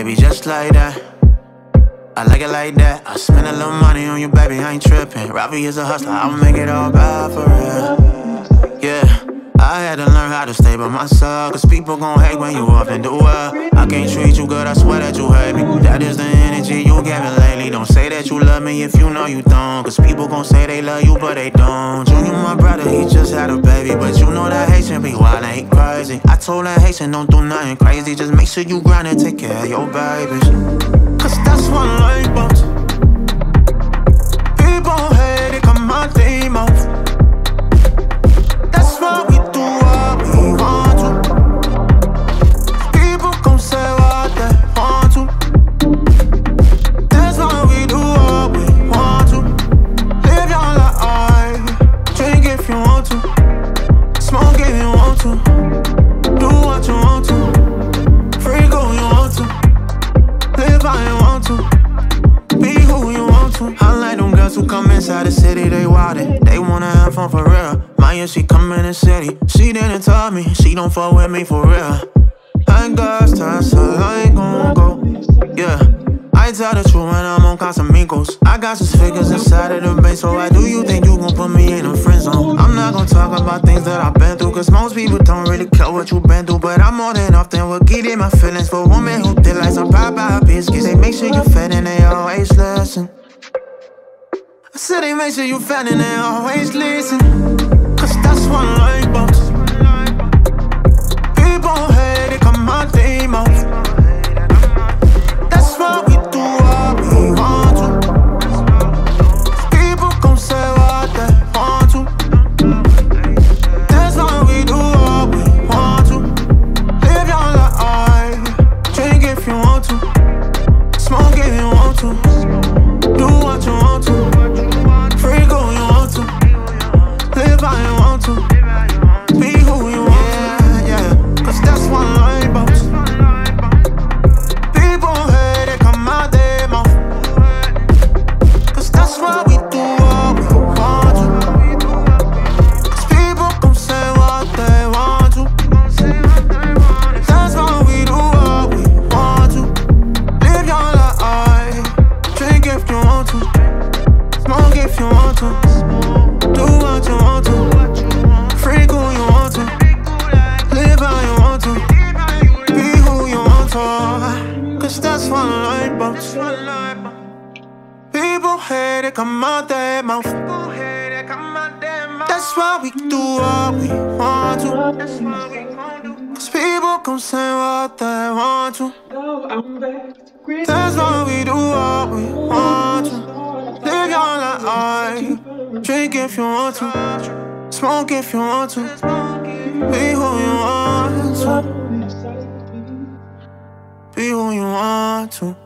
baby, just like that. I like it like that. I spend a little money on you, baby, I ain't tripping. Ravi is a hustler, I'll make it all bad for real. Yeah, I had to learn how to stay by myself, cause people gon' hate when you up and do well. I can't treat you good, I swear that you hate me. That is the energy you giving lately. Don't say that you love me if you know you don't, cause people gon' say they love you but they don't. Junior, my brother, he just had a baby, but you know that Haitian be wild and he crazy. I told that Haitian don't do nothing crazy, just make sure you grind and take care of your babies, cause that's what I like about you. People hate it, come out they mouth. That's why we do what we want to. People gon' say what they want to. That's why we do what we want to. Live your life, drink if you want to, smoke if you want to, do what you want to, freak who you want to, live how you want to, be who you want to. I like them girls who come inside the city, they wildin', they wanna have fun for real. Maya, she come in the city, she didn't tell me, she don't fuck with me for real. I ain't got time, so I ain't gon' go, yeah. I tell the truth when I'm on Casamigos. I got some figures inside of the bank, so why do you think you gon' put me in a friend zone? I'm not gon' talk about things that I've been through, cause most people don't really care what you been through. But I'm more than often will get in my feelings for women who did like some Popeye biscuits. They make sure you fed and they always listen. I said they make sure you fed and they always listen, cause that's what I like about you. People hate it, come out they mouth. That's why we do what we want to. People gon' say what they want to. That's why we do what we want to. Live your life, drink if you want to, smoke if you want to, do what you want to, freak who you want to, live how you want to, be who you want to. Yeah, cause that's what I like about you. People hate it, come out their mouth, cause that's why we do what we want to. Cause people gon' say what they want to. That's why we do what we want to. Live your life, drink if you want to, smoke if you want to, do what you want to, freak who you want to, live how you want to, be who you want to. Cause that's what I like about you. People hate it, come out their mouth. That's why we do what we want to. Cause people gon' say what they want to. That's why we do what we want to. Live your life, drink if you want to, smoke if you want to, be who you want to, be who you want to.